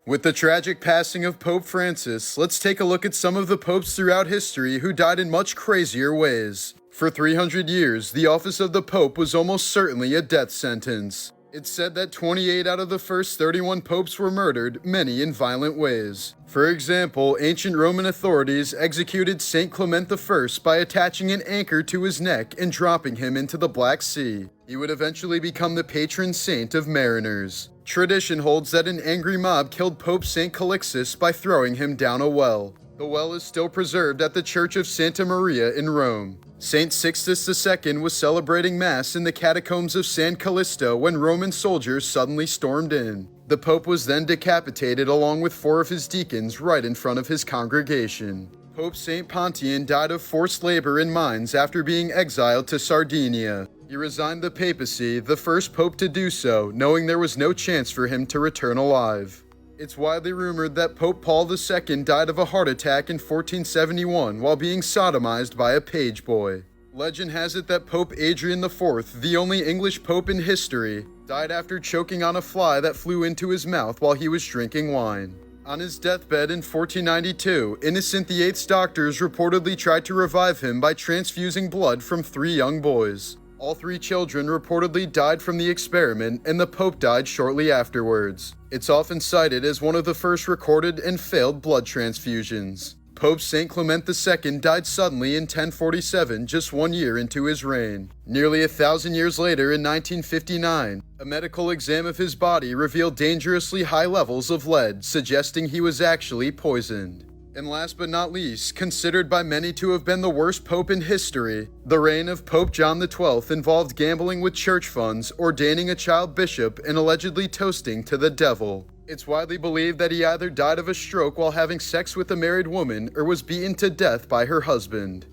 With the tragic passing of Pope Francis, let's take a look at some of the popes throughout history who died in much crazier ways. For 300 years, the office of the Pope was almost certainly a death sentence. It's said that 28 out of the first 31 popes were murdered, many in violent ways. For example, ancient Roman authorities executed Saint Clement I by attaching an anchor to his neck and dropping him into the Black Sea. He would eventually become the patron saint of mariners. Tradition holds that an angry mob killed Pope Saint Calixtus by throwing him down a well. The well is still preserved at the Church of Santa Maria in Rome. Saint Sixtus II was celebrating Mass in the catacombs of San Callisto when Roman soldiers suddenly stormed in. The Pope was then decapitated along with 4 of his deacons right in front of his congregation. Pope Saint Pontian died of forced labor in mines after being exiled to Sardinia. He resigned the papacy, the first pope to do so, knowing there was no chance for him to return alive. It's widely rumored that Pope Paul II died of a heart attack in 1471 while being sodomized by a page boy. Legend has it that Pope Adrian IV, the only English pope in history, died after choking on a fly that flew into his mouth while he was drinking wine. On his deathbed in 1492, Innocent VIII's doctors reportedly tried to revive him by transfusing blood from 3 young boys. All 3 children reportedly died from the experiment, and the Pope died shortly afterwards. It's often cited as one of the first recorded and failed blood transfusions. Pope Saint Clement II died suddenly in 1047, just 1 year into his reign. Nearly 1,000 years later, in 1959, a medical exam of his body revealed dangerously high levels of lead, suggesting he was actually poisoned. And last but not least, considered by many to have been the worst pope in history, the reign of Pope John XII involved gambling with church funds, ordaining a child bishop, and allegedly toasting to the devil. It's widely believed that he either died of a stroke while having sex with a married woman or was beaten to death by her husband.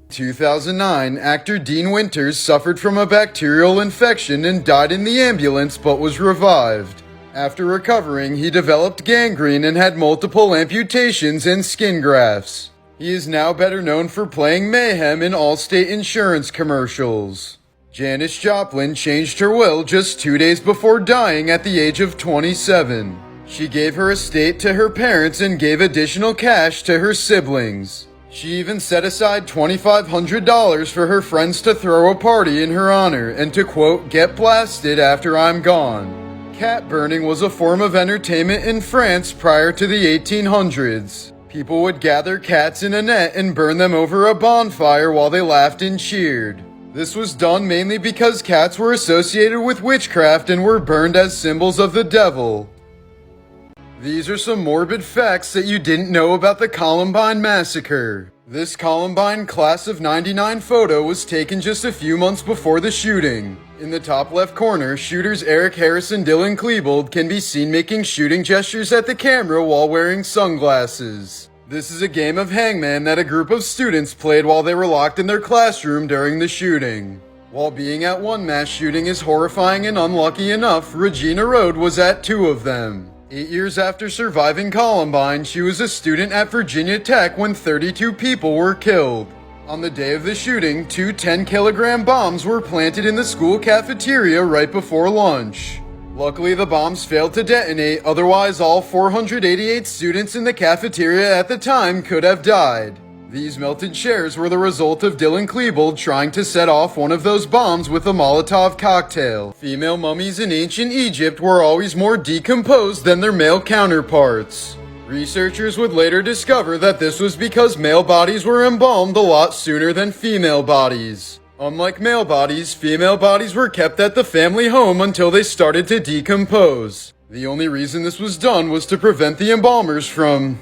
2009, actor Dean Winters suffered from a bacterial infection and died in the ambulance but was revived. After recovering, he developed gangrene and had multiple amputations and skin grafts. He is now better known for playing Mayhem in Allstate insurance commercials. Janis Joplin changed her will just 2 days before dying at the age of 27. She gave her estate to her parents and gave additional cash to her siblings. She even set aside $2,500 for her friends to throw a party in her honor and to, quote, get blasted after I'm gone. Cat burning was a form of entertainment in France prior to the 1800s. People would gather cats in a net and burn them over a bonfire while they laughed and cheered. This was done mainly because cats were associated with witchcraft and were burned as symbols of the devil. These are some morbid facts that you didn't know about the Columbine Massacre. This Columbine Class of '99 photo was taken just a few months before the shooting. In the top left corner, shooters Eric Harris and Dylan Klebold can be seen making shooting gestures at the camera while wearing sunglasses. This is a game of hangman that a group of students played while they were locked in their classroom during the shooting. While being at one mass shooting is horrifying and unlucky enough, Regina Road was at 2 of them. 8 years after surviving Columbine, she was a student at Virginia Tech when 32 people were killed. On the day of the shooting, 2 10-kilogram bombs were planted in the school cafeteria right before lunch. Luckily, the bombs failed to detonate, otherwise all 488 students in the cafeteria at the time could have died. These melted chairs were the result of Dylan Klebold trying to set off one of those bombs with a Molotov cocktail. Female mummies in ancient Egypt were always more decomposed than their male counterparts. Researchers would later discover that this was because male bodies were embalmed a lot sooner than female bodies. Unlike male bodies, female bodies were kept at the family home until they started to decompose. The only reason this was done was to prevent the embalmers from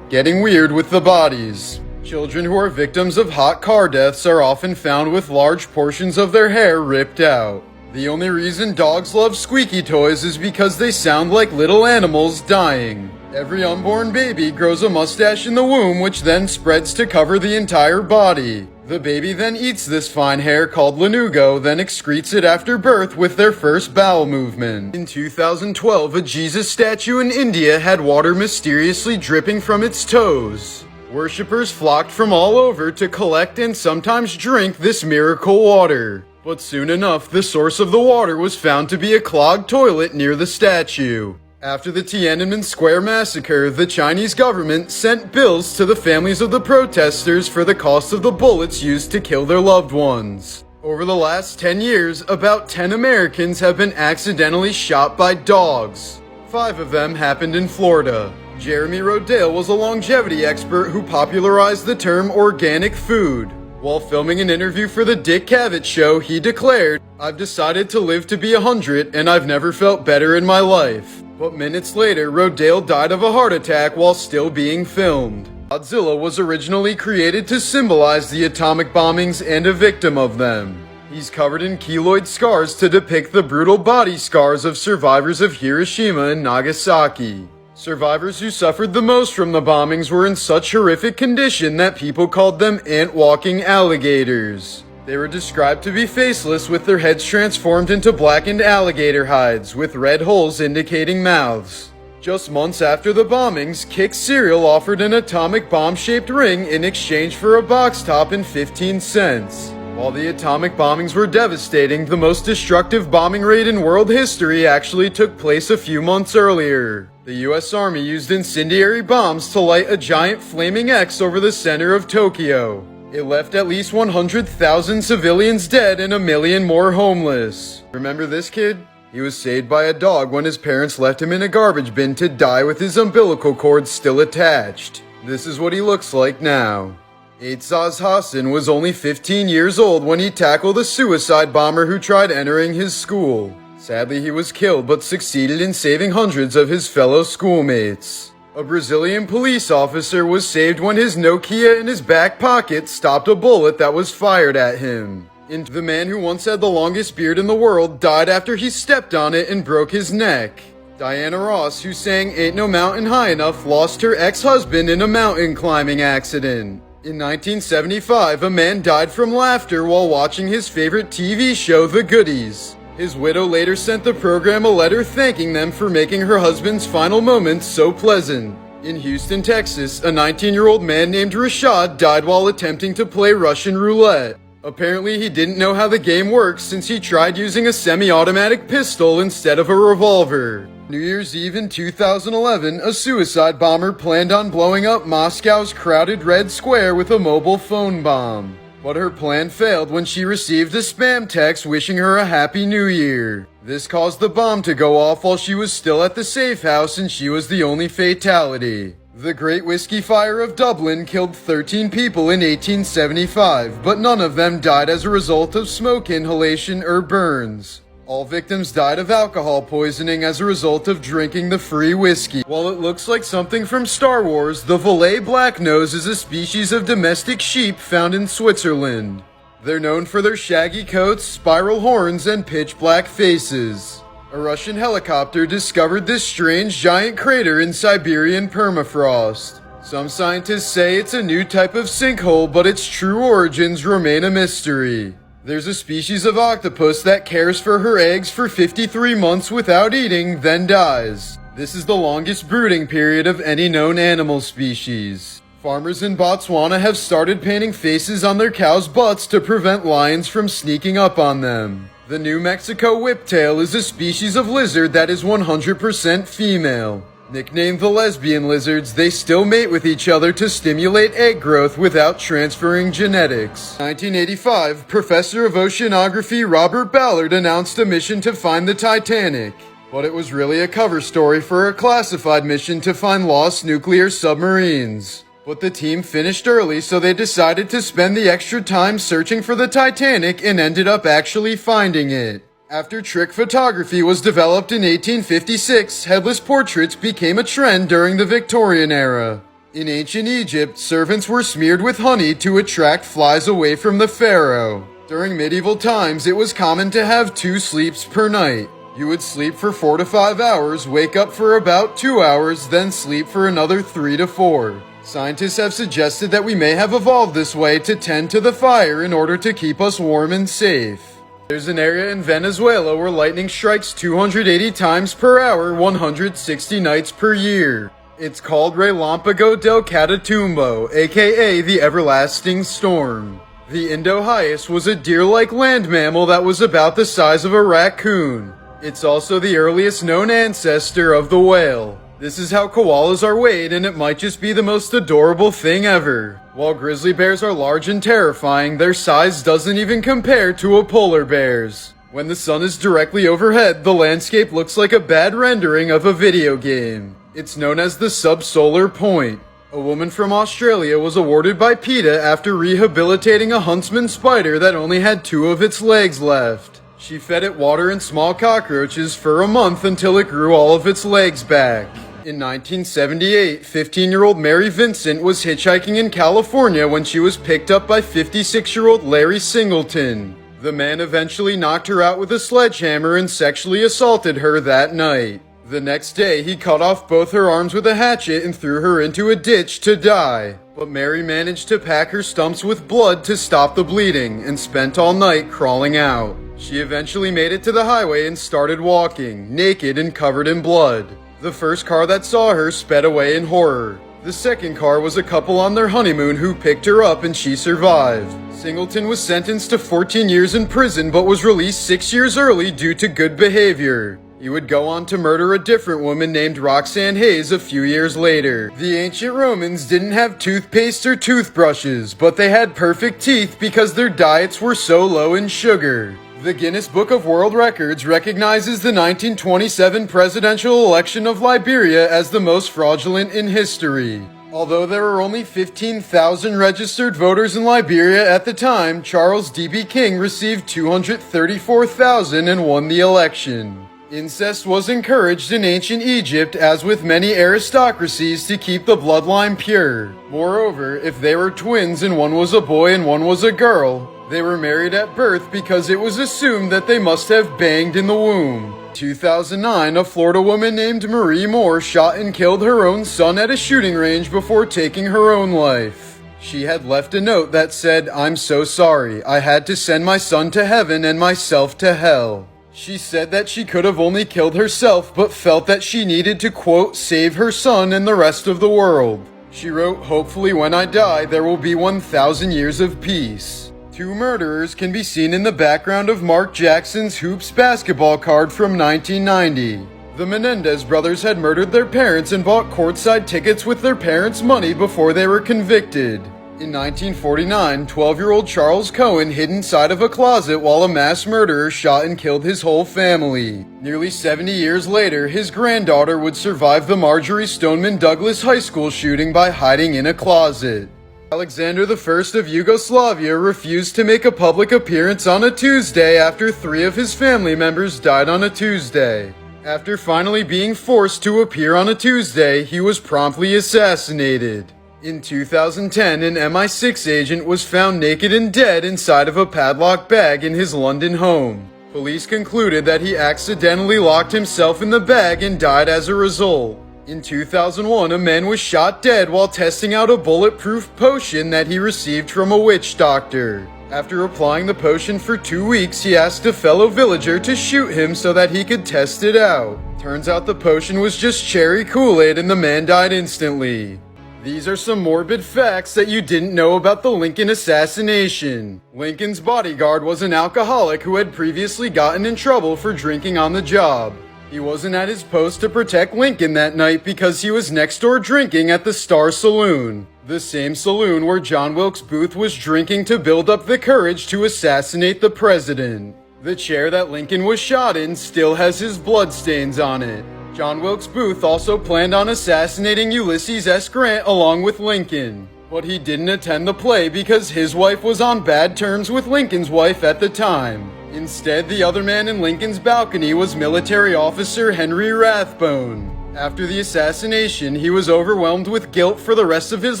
getting weird with the bodies. Children who are victims of hot car deaths are often found with large portions of their hair ripped out. The only reason dogs love squeaky toys is because they sound like little animals dying. Every unborn baby grows a mustache in the womb, which then spreads to cover the entire body. The baby then eats this fine hair called lanugo, then excretes it after birth with their first bowel movement. In 2012, a Jesus statue in India had water mysteriously dripping from its toes. Worshippers flocked from all over to collect and sometimes drink this miracle water. But soon enough, the source of the water was found to be a clogged toilet near the statue. After the Tiananmen Square massacre, the Chinese government sent bills to the families of the protesters for the cost of the bullets used to kill their loved ones. Over the last 10 years, about 10 Americans have been accidentally shot by dogs. 5 of them happened in Florida. Jeremy Rodale was a longevity expert who popularized the term organic food. While filming an interview for the Dick Cavett Show, he declared, "I've decided to live to be 100 and I've never felt better in my life." But minutes later, Rodale died of a heart attack while still being filmed. Godzilla was originally created to symbolize the atomic bombings and a victim of them. He's covered in keloid scars to depict the brutal body scars of survivors of Hiroshima and Nagasaki. Survivors who suffered the most from the bombings were in such horrific condition that people called them ant-walking alligators. They were described to be faceless with their heads transformed into blackened alligator hides with red holes indicating mouths. Just months after the bombings, Kix cereal offered an atomic bomb-shaped ring in exchange for a box top and 15 cents. While the atomic bombings were devastating, the most destructive bombing raid in world history actually took place a few months earlier. The US Army used incendiary bombs to light a giant flaming X over the center of Tokyo. It left at least 100,000 civilians dead and 1 million more homeless. Remember this kid? He was saved by a dog when his parents left him in a garbage bin to die with his umbilical cord still attached. This is what he looks like now. Eitzaz Hassan was only 15 years old when he tackled a suicide bomber who tried entering his school. Sadly, he was killed but succeeded in saving hundreds of his fellow schoolmates. A Brazilian police officer was saved when his Nokia in his back pocket stopped a bullet that was fired at him. And the man who once had the longest beard in the world died after he stepped on it and broke his neck. Diana Ross, who sang "Ain't No Mountain High Enough," lost her ex-husband in a mountain climbing accident. In 1975, a man died from laughter while watching his favorite TV show, The Goodies. His widow later sent the program a letter thanking them for making her husband's final moments so pleasant. In Houston, Texas, a 19-year-old man named Rashad died while attempting to play Russian roulette. Apparently, he didn't know how the game works since he tried using a semi-automatic pistol instead of a revolver. New Year's Eve in 2011, a suicide bomber planned on blowing up Moscow's crowded Red Square with a mobile phone bomb. But her plan failed when she received a spam text wishing her a Happy New Year. This caused the bomb to go off while she was still at the safe house and she was the only fatality. The Great Whiskey Fire of Dublin killed 13 people in 1875, but none of them died as a result of smoke inhalation or burns. All victims died of alcohol poisoning as a result of drinking the free whiskey. While it looks like something from Star Wars, the Valais Blacknose is a species of domestic sheep found in Switzerland. They're known for their shaggy coats, spiral horns, and pitch-black faces. A Russian helicopter discovered this strange giant crater in Siberian permafrost. Some scientists say it's a new type of sinkhole, but its true origins remain a mystery. There's a species of octopus that cares for her eggs for 53 months without eating, then dies. This is the longest brooding period of any known animal species. Farmers in Botswana have started painting faces on their cows' butts to prevent lions from sneaking up on them. The New Mexico whiptail is a species of lizard that is 100% female. Nicknamed the lesbian lizards, they still mate with each other to stimulate egg growth without transferring genetics. 1985, Professor of Oceanography Robert Ballard announced a mission to find the Titanic. But it was really a cover story for a classified mission to find lost nuclear submarines. But the team finished early, so they decided to spend the extra time searching for the Titanic and ended up actually finding it. After trick photography was developed in 1856, headless portraits became a trend during the Victorian era. In ancient Egypt, servants were smeared with honey to attract flies away from the pharaoh. During medieval times, it was common to have 2 sleeps per night. You would sleep for 4 to 5 hours, wake up for about 2 hours, then sleep for another 3 to 4. Scientists have suggested that we may have evolved this way to tend to the fire in order to keep us warm and safe. There's an area in Venezuela where lightning strikes 280 times per hour, 160 nights per year. It's called Relámpago del Catatumbo, aka the Everlasting Storm. The Indo-Hyas was a deer-like land mammal that was about the size of a raccoon. It's also the earliest known ancestor of the whale. This is how koalas are weighed, and it might just be the most adorable thing ever. While grizzly bears are large and terrifying, their size doesn't even compare to a polar bear's. When the sun is directly overhead, the landscape looks like a bad rendering of a video game. It's known as the subsolar point. A woman from Australia was awarded by PETA after rehabilitating a huntsman spider that only had 2 of its legs left. She fed it water and small cockroaches for a month until it grew all of its legs back. In 1978, 15-year-old Mary Vincent was hitchhiking in California when she was picked up by 56-year-old Larry Singleton. The man eventually knocked her out with a sledgehammer and sexually assaulted her that night. The next day, he cut off both her arms with a hatchet and threw her into a ditch to die. But Mary managed to pack her stumps with blood to stop the bleeding and spent all night crawling out. She eventually made it to the highway and started walking, naked and covered in blood. The first car that saw her sped away in horror. The second car was a couple on their honeymoon who picked her up and she survived. Singleton was sentenced to 14 years in prison but was released 6 years early due to good behavior. He would go on to murder a different woman named Roxanne Hayes a few years later. The ancient Romans didn't have toothpaste or toothbrushes, but they had perfect teeth because their diets were so low in sugar. The Guinness Book of World Records recognizes the 1927 presidential election of Liberia as the most fraudulent in history. Although there were only 15,000 registered voters in Liberia at the time, Charles D.B. King received 234,000 and won the election. Incest was encouraged in ancient Egypt, as with many aristocracies, to keep the bloodline pure. Moreover, if they were twins and one was a boy and one was a girl, they were married at birth because it was assumed that they must have banged in the womb. 2009, a Florida woman named Marie Moore shot and killed her own son at a shooting range before taking her own life. She had left a note that said, "I'm so sorry. I had to send my son to heaven and myself to hell." She said that she could have only killed herself, but felt that she needed to, quote, save her son and the rest of the world. She wrote, "Hopefully when I die, there will be 1,000 years of peace." 2 murderers can be seen in the background of Mark Jackson's Hoops basketball card from 1990. The Menendez brothers had murdered their parents and bought courtside tickets with their parents' money before they were convicted. In 1949, 12-year-old Charles Cohen hid inside of a closet while a mass murderer shot and killed his whole family. Nearly 70 years later, his granddaughter would survive the Marjorie Stoneman Douglas High School shooting by hiding in a closet. Alexander I of Yugoslavia refused to make a public appearance on a Tuesday after 3 of his family members died on a Tuesday. After finally being forced to appear on a Tuesday, he was promptly assassinated. In 2010, an MI6 agent was found naked and dead inside of a padlocked bag in his London home. Police concluded that he accidentally locked himself in the bag and died as a result. In 2001, a man was shot dead while testing out a bulletproof potion that he received from a witch doctor. After applying the potion for 2 weeks, he asked a fellow villager to shoot him so that he could test it out. Turns out the potion was just cherry Kool-Aid and the man died instantly. These are some morbid facts that you didn't know about the Lincoln assassination. Lincoln's bodyguard was an alcoholic who had previously gotten in trouble for drinking on the job. He wasn't at his post to protect Lincoln that night because he was next door drinking at the Star Saloon, the same saloon where John Wilkes Booth was drinking to build up the courage to assassinate the president. The chair that Lincoln was shot in still has his bloodstains on it. John Wilkes Booth also planned on assassinating Ulysses S. Grant along with Lincoln, but he didn't attend the play because his wife was on bad terms with Lincoln's wife at the time. Instead, the other man in Lincoln's balcony was military officer Henry Rathbone. After the assassination, he was overwhelmed with guilt for the rest of his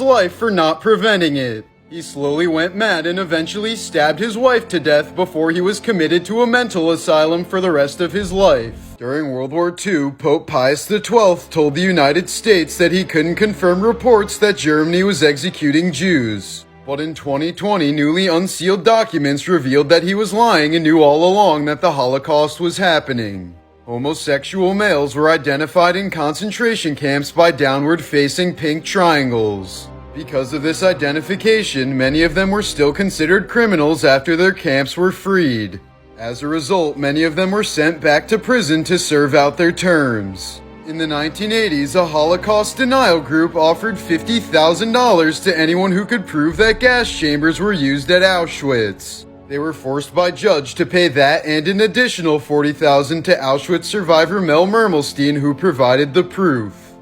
life for not preventing it. He slowly went mad and eventually stabbed his wife to death before he was committed to a mental asylum for the rest of his life. During World War II, Pope Pius XII told the United States that he couldn't confirm reports that Germany was executing Jews. But in 2020, newly unsealed documents revealed that he was lying and knew all along that the Holocaust was happening. Homosexual males were identified in concentration camps by downward-facing pink triangles. Because of this identification, many of them were still considered criminals after their camps were freed. As a result, many of them were sent back to prison to serve out their terms. In the 1980s, a Holocaust denial group offered $50,000 to anyone who could prove that gas chambers were used at Auschwitz. They were forced by judge to pay that and an additional $40,000 to Auschwitz survivor Mel Mermelstein, who provided the proof.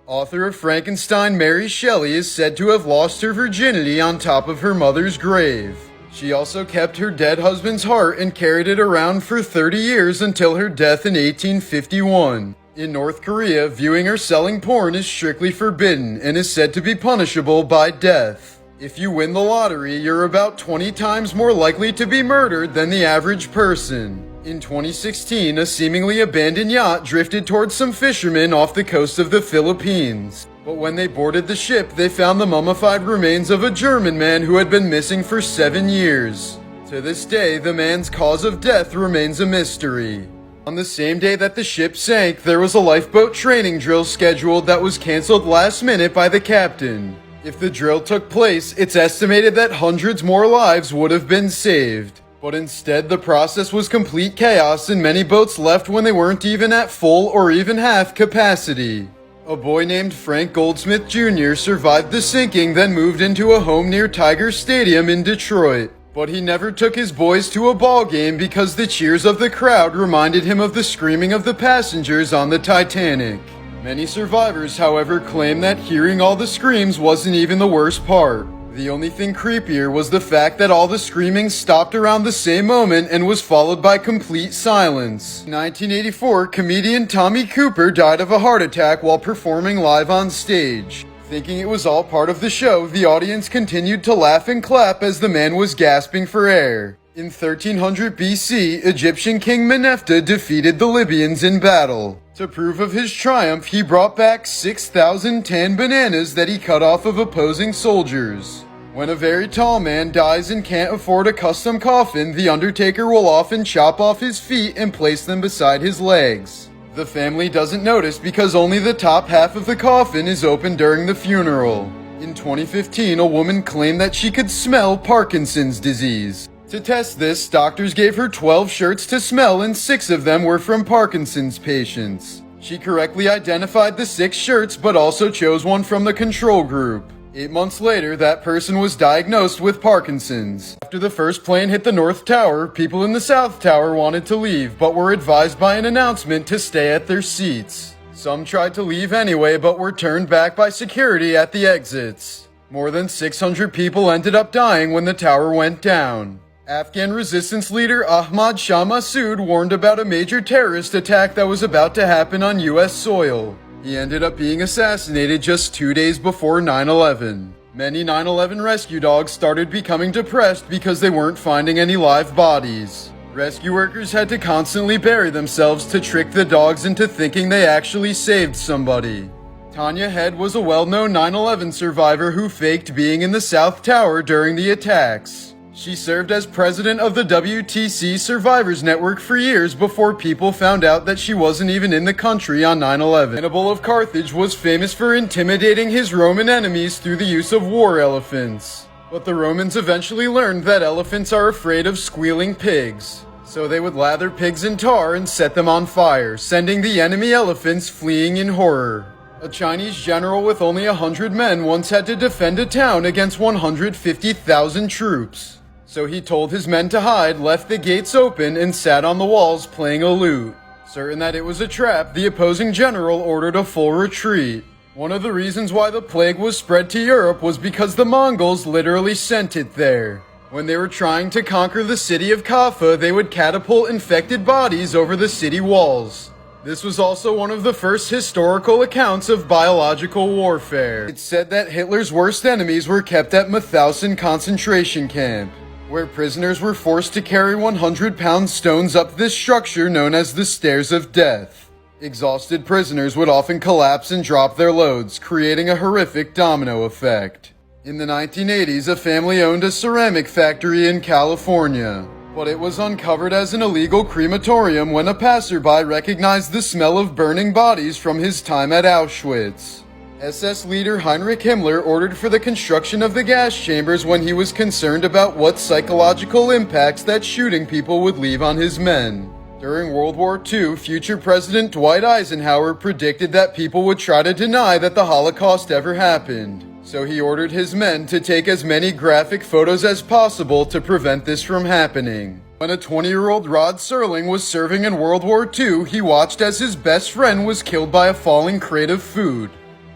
Author of Frankenstein, Mary Shelley, is said to have lost her virginity on top of her mother's grave. She also kept her dead husband's heart and carried it around for 30 years until her death in 1851. In North Korea, viewing or selling porn is strictly forbidden and is said to be punishable by death. If you win the lottery, you're about 20 times more likely to be murdered than the average person. In 2016, a seemingly abandoned yacht drifted towards some fishermen off the coast of the Philippines. But when they boarded the ship, they found the mummified remains of a German man who had been missing for 7 years. To this day, the man's cause of death remains a mystery. On the same day that the ship sank, there was a lifeboat training drill scheduled that was canceled last minute by the captain. If the drill took place, it's estimated that hundreds more lives would have been saved. But instead, the process was complete chaos and many boats left when they weren't even at full or even half capacity. A boy named Frank Goldsmith Jr. survived the sinking, then moved into a home near Tiger Stadium in Detroit. But he never took his boys to a ball game because the cheers of the crowd reminded him of the screaming of the passengers on the Titanic. Many survivors, however, claim that hearing all the screams wasn't even the worst part. The only thing creepier was the fact that all the screaming stopped around the same moment and was followed by complete silence. In 1984, comedian Tommy Cooper died of a heart attack while performing live on stage. Thinking it was all part of the show, the audience continued to laugh and clap as the man was gasping for air. In 1300 BC, Egyptian King Meneptah defeated the Libyans in battle. To prove of his triumph, he brought back 6,000 tan bananas that he cut off of opposing soldiers. When a very tall man dies and can't afford a custom coffin, the undertaker will often chop off his feet and place them beside his legs. The family doesn't notice because only the top half of the coffin is open during the funeral. In 2015, a woman claimed that she could smell Parkinson's disease. To test this, doctors gave her 12 shirts to smell and 6 of them were from Parkinson's patients. She correctly identified the 6 shirts but also chose one from the control group. 8 months later, that person was diagnosed with Parkinson's. After the first plane hit the North Tower, people in the South Tower wanted to leave, but were advised by an announcement to stay at their seats. Some tried to leave anyway, but were turned back by security at the exits. More than 600 people ended up dying when the tower went down. Afghan resistance leader Ahmad Shah Massoud warned about a major terrorist attack that was about to happen on US soil. He ended up being assassinated just 2 days before 9/11. Many 9/11 rescue dogs started becoming depressed because they weren't finding any live bodies. Rescue workers had to constantly bury themselves to trick the dogs into thinking they actually saved somebody. Tanya Head was a well-known 9/11 survivor who faked being in the South Tower during the attacks. She served as president of the WTC Survivors Network for years before people found out that she wasn't even in the country on 9/11. Hannibal of Carthage was famous for intimidating his Roman enemies through the use of war elephants. But the Romans eventually learned that elephants are afraid of squealing pigs. So they would lather pigs in tar and set them on fire, sending the enemy elephants fleeing in horror. A Chinese general with only 100 men once had to defend a town against 150,000 troops. So he told his men to hide, left the gates open, and sat on the walls playing a lute. Certain that it was a trap, the opposing general ordered a full retreat. One of the reasons why the plague was spread to Europe was because the Mongols literally sent it there. When they were trying to conquer the city of Kaffa, they would catapult infected bodies over the city walls. This was also one of the first historical accounts of biological warfare. It's said that Hitler's worst enemies were kept at Mauthausen concentration camp, where prisoners were forced to carry 100-pound stones up this structure known as the Stairs of Death. Exhausted prisoners would often collapse and drop their loads, creating a horrific domino effect. In the 1980s, a family owned a ceramic factory in California, but it was uncovered as an illegal crematorium when a passerby recognized the smell of burning bodies from his time at Auschwitz. SS leader Heinrich Himmler ordered for the construction of the gas chambers when he was concerned about what psychological impacts that shooting people would leave on his men. During World War II, future President Dwight Eisenhower predicted that people would try to deny that the Holocaust ever happened. So he ordered his men to take as many graphic photos as possible to prevent this from happening. When a 20-year-old Rod Serling was serving in World War II, he watched as his best friend was killed by a falling crate of food.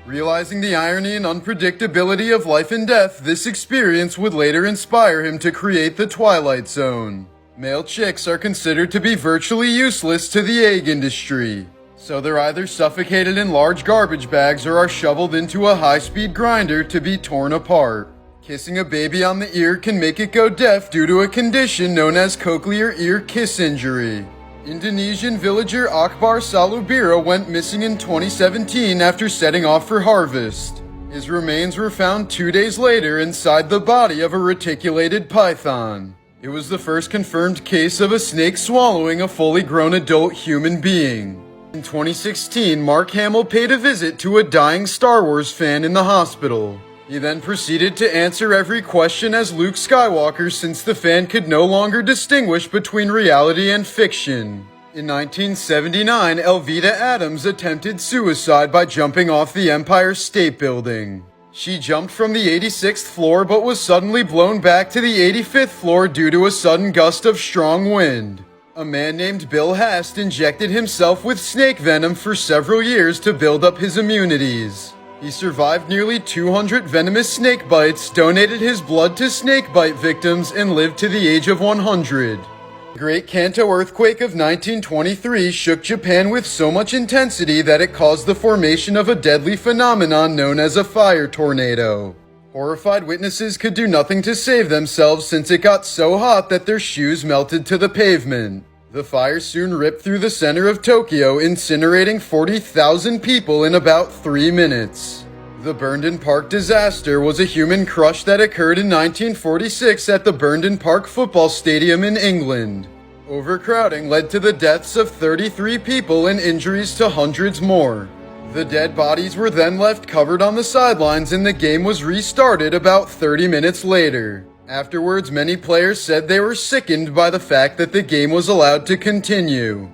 Realizing the irony and unpredictability of life and death, this experience would later inspire him to create the Twilight Zone. Male chicks are considered to be virtually useless to the egg industry, so they're either suffocated in large garbage bags or are shoveled into a high-speed grinder to be torn apart. Kissing a baby on the ear can make it go deaf due to a condition known as cochlear ear kiss injury. Indonesian villager Akbar Salubira went missing in 2017 after setting off for harvest. His remains were found 2 days later inside the body of a reticulated python. It was the first confirmed case of a snake swallowing a fully grown adult human being. In 2016, Mark Hamill paid a visit to a dying Star Wars fan in the hospital. He then proceeded to answer every question as Luke Skywalker since the fan could no longer distinguish between reality and fiction. In 1979, Elvita Adams attempted suicide by jumping off the Empire State Building. She jumped from the 86th floor but was suddenly blown back to the 85th floor due to a sudden gust of strong wind. A man named Bill Hast injected himself with snake venom for several years to build up his immunities. He survived nearly 200 venomous snake bites, donated his blood to snake bite victims, and lived to the age of 100. The Great Kanto earthquake of 1923 shook Japan with so much intensity that it caused the formation of a deadly phenomenon known as a fire tornado. Horrified witnesses could do nothing to save themselves since it got so hot that their shoes melted to the pavement. The fire soon ripped through the center of Tokyo, incinerating 40,000 people in about 3 minutes. The Burnton Park disaster was a human crush that occurred in 1946 at the Burnton Park football stadium in England. Overcrowding led to the deaths of 33 people and injuries to hundreds more. The dead bodies were then left covered on the sidelines and the game was restarted about 30 minutes later. Afterwards, many players said they were sickened by the fact that the game was allowed to continue.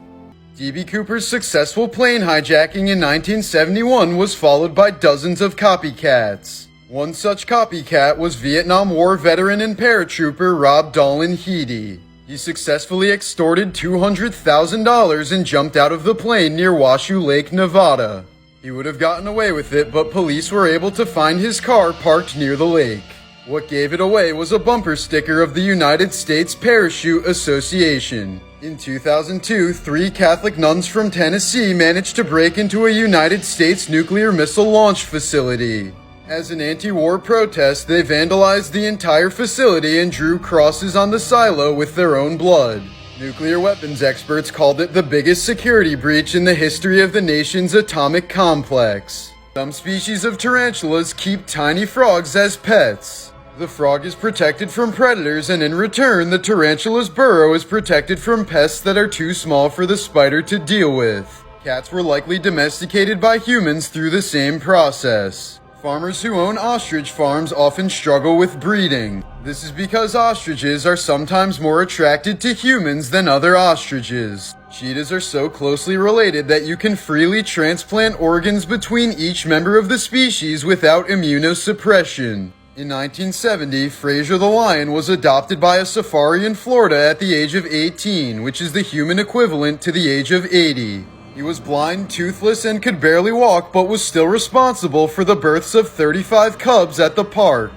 D.B. Cooper's successful plane hijacking in 1971 was followed by dozens of copycats. One such copycat was Vietnam War veteran and paratrooper Rob Dolan Heady. He successfully extorted $200,000 and jumped out of the plane near Washoe Lake, Nevada. He would have gotten away with it, but police were able to find his car parked near the lake. What gave it away was a bumper sticker of the United States Parachute Association. In 2002, 3 Catholic nuns from Tennessee managed to break into a United States nuclear missile launch facility. As an anti-war protest, they vandalized the entire facility and drew crosses on the silo with their own blood. Nuclear weapons experts called it the biggest security breach in the history of the nation's atomic complex. Some species of tarantulas keep tiny frogs as pets. The frog is protected from predators, and in return, the tarantula's burrow is protected from pests that are too small for the spider to deal with. Cats were likely domesticated by humans through the same process. Farmers who own ostrich farms often struggle with breeding. This is because ostriches are sometimes more attracted to humans than other ostriches. Cheetahs are so closely related that you can freely transplant organs between each member of the species without immunosuppression. In 1970, Fraser the lion was adopted by a safari in Florida at the age of 18, which is the human equivalent to the age of 80. He was blind, toothless, and could barely walk, but was still responsible for the births of 35 cubs at the park.